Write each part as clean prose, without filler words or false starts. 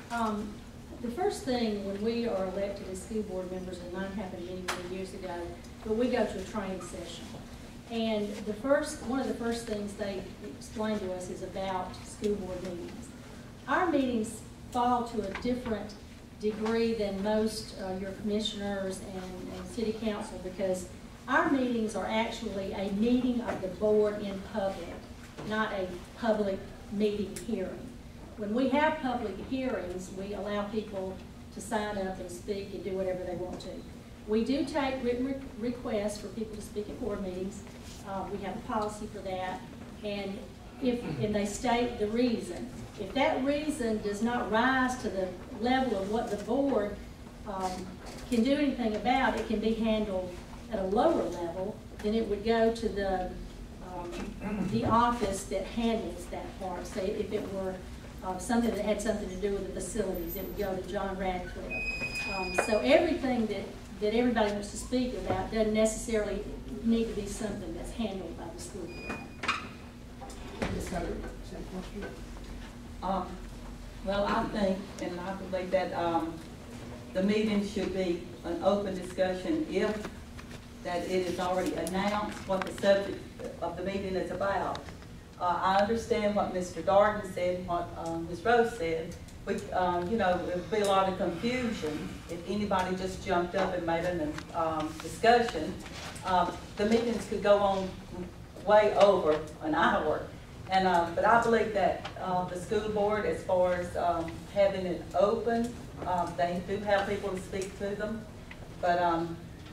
The first thing when we are elected as school board members, and mine happened many, many years ago, but we go to a training session. And one of the first things they explain to us is about school board meetings. Our meetings fall to a different degree than most your commissioners and city council, because our meetings are actually a meeting of the board in public, not a public meeting hearing. When we have public hearings, we allow people to sign up and speak and do whatever they want to. We do take written requests for people to speak at board meetings. We have a policy for that, and they state the reason. If that reason does not rise to the level of what the board can do anything about, it can be handled at a lower level, then it would go to the office that handles that part. Say if it were something that had something to do with the facilities, it would go to John Radcliffe. So everything that everybody wants to speak about doesn't necessarily need to be something that's handled by the school board. Ms. Hubbard, same question? Well, I think, and I believe that the meeting should be an open discussion if that it is already announced what the subject of the meeting is about. I understand what Mr. Darden said and what Ms. Rose said. Which, you know, it would be a lot of confusion if anybody just jumped up and made a discussion. The meetings could go on way over an hour. And, but I believe that the school board, as far as having it open, they do have people to speak to them. But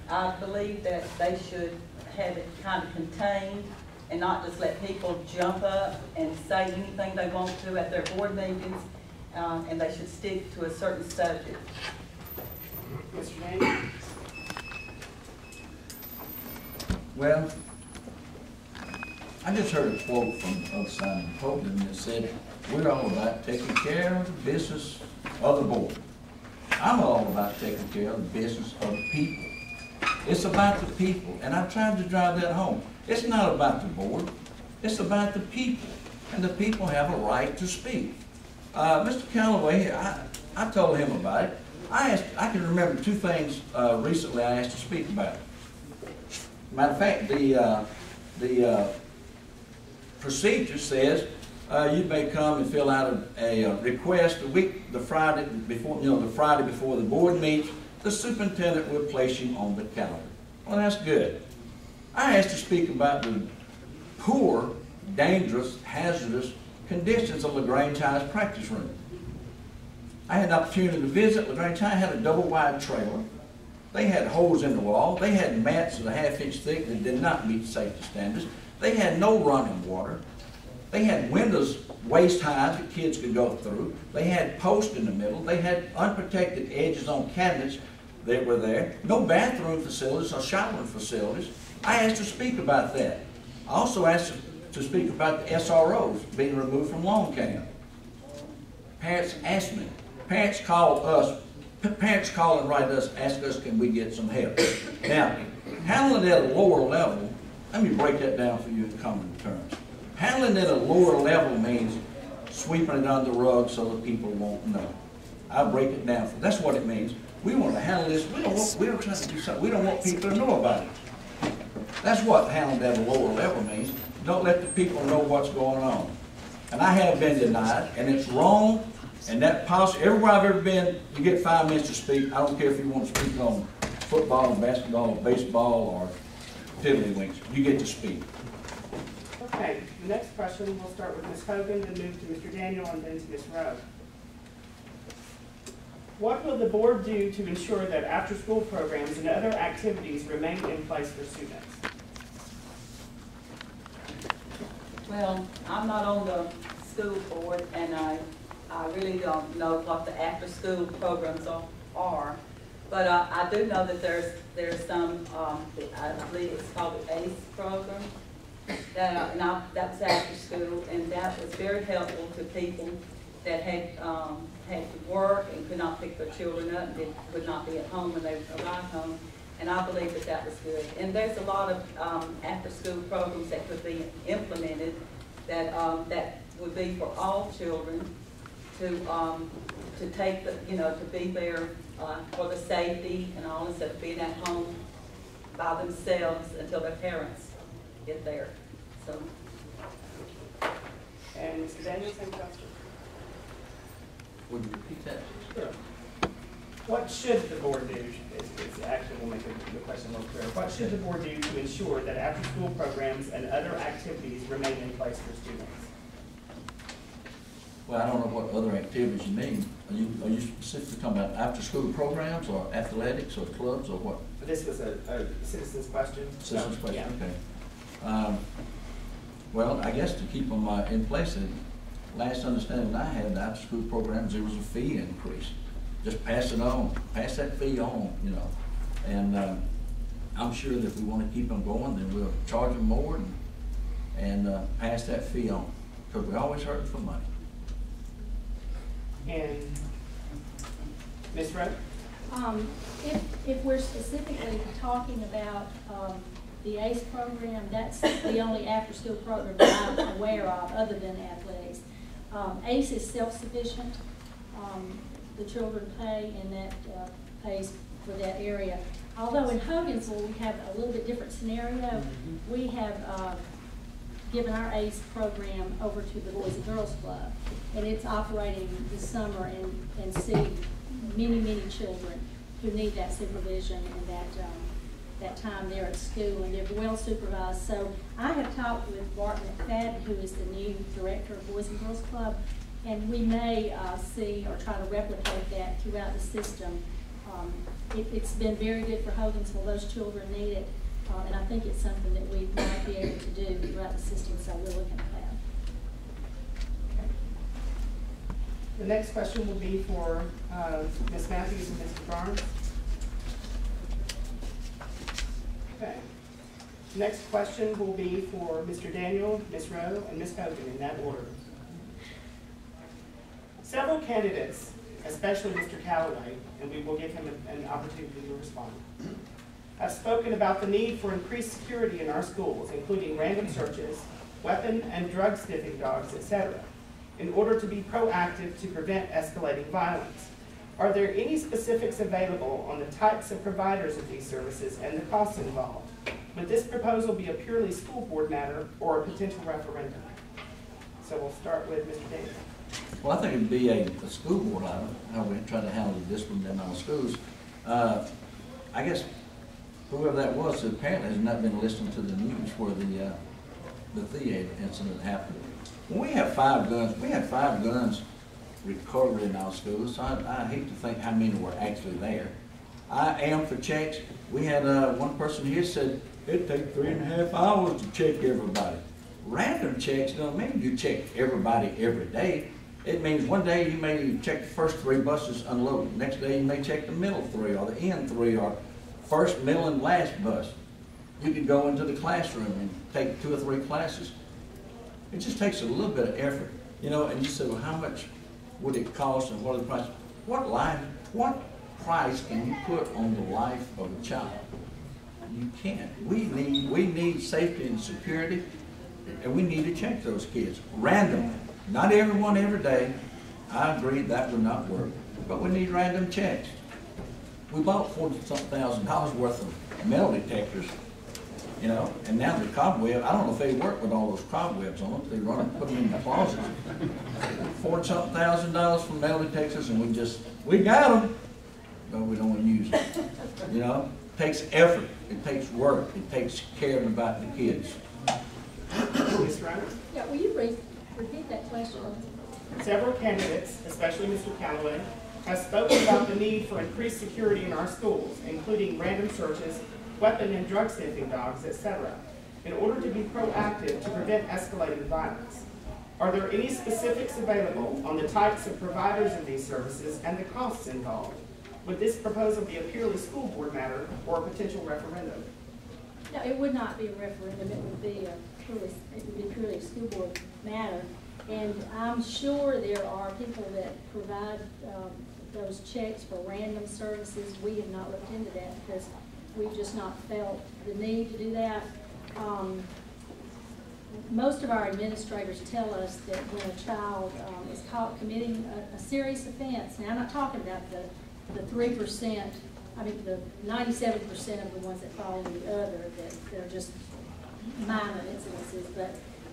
I believe that they should have it kind of contained and not just let people jump up and say anything they want to at their board meetings. And they should stick to a certain subject. Mr. Daniel? Well, I just heard a quote from the other side of the podium that said, we're all about taking care of the business of the board. I'm all about taking care of the business of the people. It's about the people, and I've tried to drive that home. It's not about the board, it's about the people, and the people have a right to speak. Mr. Callaway, I told him about it. I can remember two things recently I asked to speak about. Matter of fact, the procedure says you may come and fill out a request the Friday before the board meets. The superintendent will place you on the calendar. Well, that's good. I asked to speak about the poor, dangerous, hazardous conditions of LaGrange High's practice room. I had an opportunity to visit. LaGrange High had a double-wide trailer. They had holes in the wall. They had mats that a half-inch thick that did not meet safety standards. They had no running water. They had windows waist-high that kids could go through. They had posts in the middle. They had unprotected edges on cabinets that were there. No bathroom facilities or showering facilities. I asked to speak about that. I also asked to speak about the SROs being removed from lawn care. Parents asked me. Parents call and write us, ask us, can we get some help? Now, handling it at a lower level, let me break that down for you in common terms. Handling it at a lower level means sweeping it under the rug so that people won't know. I'll break it down for you. That's what it means. We want to handle this. We don't try to do something. We don't want people to know about it. That's what handling at a lower level means. Don't let the people know what's going on. And I have been denied, and it's wrong. And that policy, everywhere I've ever been, you get 5 minutes to speak. I don't care if you want to speak on football, basketball, baseball, or tiddlywinks. You get to speak. Okay, the next question, we'll start with Ms. Hogan, then move to Mr. Daniel, and then to Ms. Rowe. What will the board do to ensure that after-school programs and other activities remain in place for students? Well, I'm not on the school board, and I really don't know what the after-school programs are. But I do know that there's some, I believe it's called the ACE program, that was after school, and that was very helpful to people that had to work and could not pick their children up and could not be at home when they arrived home. And I believe that that was good. And there's a lot of after-school programs that could be implemented that that would be for all children to take the, you know, to be there, for the safety and all, instead of being at home by themselves until their parents get there, so. And Mr. Daniels, same question. Would you repeat that? Sure. What should the board do, is actually will make the question a little clearer. What should the board do to ensure that after-school programs and other activities remain in place for students? Well, I don't know what other activities you mean. Are you specifically talking about after-school programs or athletics or clubs or what? This was a citizen's question. Citizens' So, question, yeah. okay. Well, I guess to keep them in place, the last understanding I had, the after-school programs, there was a fee increase. Just pass it on, pass that fee on, you know. And I'm sure that if we want to keep them going, then we'll charge them more and pass that fee on, because we always hurting for money. And Ms. Rowe? If we're specifically talking about the ACE program, that's the only after-school program that I'm aware of other than athletics. ACE is self-sufficient. The children pay, and that pays for that area. Although in Hogansville, we have a little bit different scenario. We have given our ACE program over to the Boys and Girls Club, and it's operating this summer and seeing many, many children who need that supervision and that time there at school, and they're well supervised. So I have talked with Bart McFadden, who is the new director of Boys and Girls Club, and we may see or try to replicate that throughout the system. It's been very good for Hogansville. Those children need it, and I think it's something that we might be able to do throughout the system, so we're looking at that. Okay. The next question will be for Ms. Matthews and Mr. Barnes. Okay. Next question will be for Mr. Daniel, Ms. Rowe, and Ms. Hogan in that order. Several candidates, especially Mr. Callaway, and we will give him an opportunity to respond, have spoken about the need for increased security in our schools, including random searches, weapon and drug sniffing dogs, etc., in order to be proactive to prevent escalating violence. Are there any specifics available on the types of providers of these services and the costs involved? Would this proposal be a purely school board matter or a potential referendum? So we'll start with Mr. Davis. Well, I think it'd be a school board item, how we try to handle the discipline in our schools. I guess whoever that was apparently has not been listening to the news where the theater incident happened. When we have 5 guns, we had 5 guns recovered in our schools, so I hate to think how many were actually there. I am for checks. We had one person here said it'd take 3.5 hours to check everybody. Random checks don't mean you check everybody every day. It means one day you may check the first 3 buses unloaded. Next day you may check the middle 3 or the end 3 or first, middle, and last bus. You could go into the classroom and take 2 or 3 classes. It just takes a little bit of effort, you know. And you say, well, how much would it cost and what are the prices? What price can you put on the life of a child? You can't. We need safety and security, and we need to check those kids randomly. Not everyone every day. I agree that would not work, but we need random checks. We bought $40,000 worth of metal detectors, you know, and now the cobweb, I don't know if they work with all those cobwebs on them. They run and put them in the closet. $40,000 for metal detectors, and we got them, but we don't want to use them. You know, it takes effort, it takes work, it takes caring about the kids. Ms. Reiner? Yeah, will you repeat that question? Several candidates, especially Mr. Callaway, have spoken about the need for increased security in our schools, including random searches, weapon and drug sniffing dogs, etc., in order to be proactive to prevent escalating violence. Are there any specifics available on the types of providers of these services and the costs involved? Would this proposal be a purely school board matter or a potential referendum? No, it would not be a referendum. It would be purely a school board matter. And I'm sure there are people that provide those checks for random services. We have not looked into that because we've just not felt the need to do that. most of our administrators tell us that when a child is caught committing a serious offense, now I'm not talking about the 3%, I mean the 97% of the ones that fall in the other, that they're just minor incidences,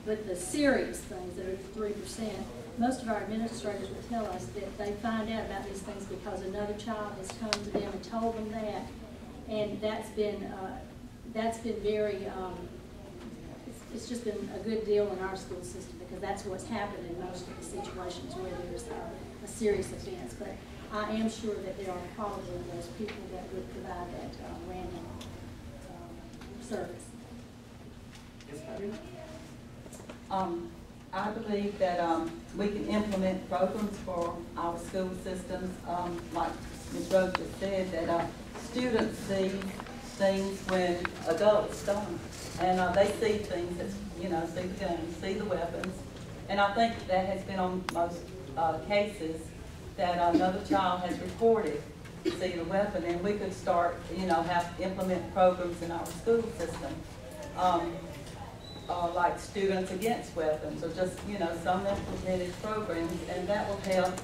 but the serious things that are 3%, most of our administrators will tell us that they find out about these things because another child has come to them and told them that, and that's been very, it's just been a good deal in our school system because that's what's happened in most of the situations where there's a serious offense. But I am sure that there are probably those people that would provide that random service. Ms. Patty? I believe that we can implement programs for our school systems, like Ms. Rose just said, that students see things when adults don't. And they see things that, see the guns, see the weapons. And I think that has been on most cases that another child has reported see the weapon, and we could start, implement programs in our school system. Like Students Against Weapons, or just, some implemented programs, and that will help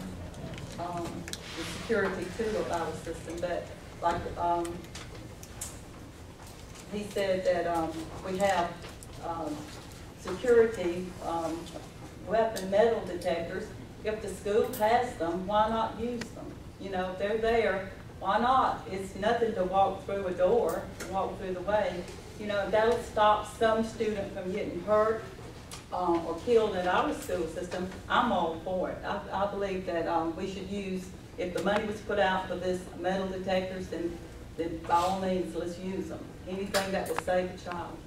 the security too of our system. But like he said that we have security weapon metal detectors. If the school has them, why not use them? If they're there, why not? It's nothing to walk through a door, walk through the way. That'll stop some student from getting hurt or killed in our school system. I'm all for it. I believe that we should use, if the money was put out for this metal detectors, then by all means, let's use them. Anything that will save a child.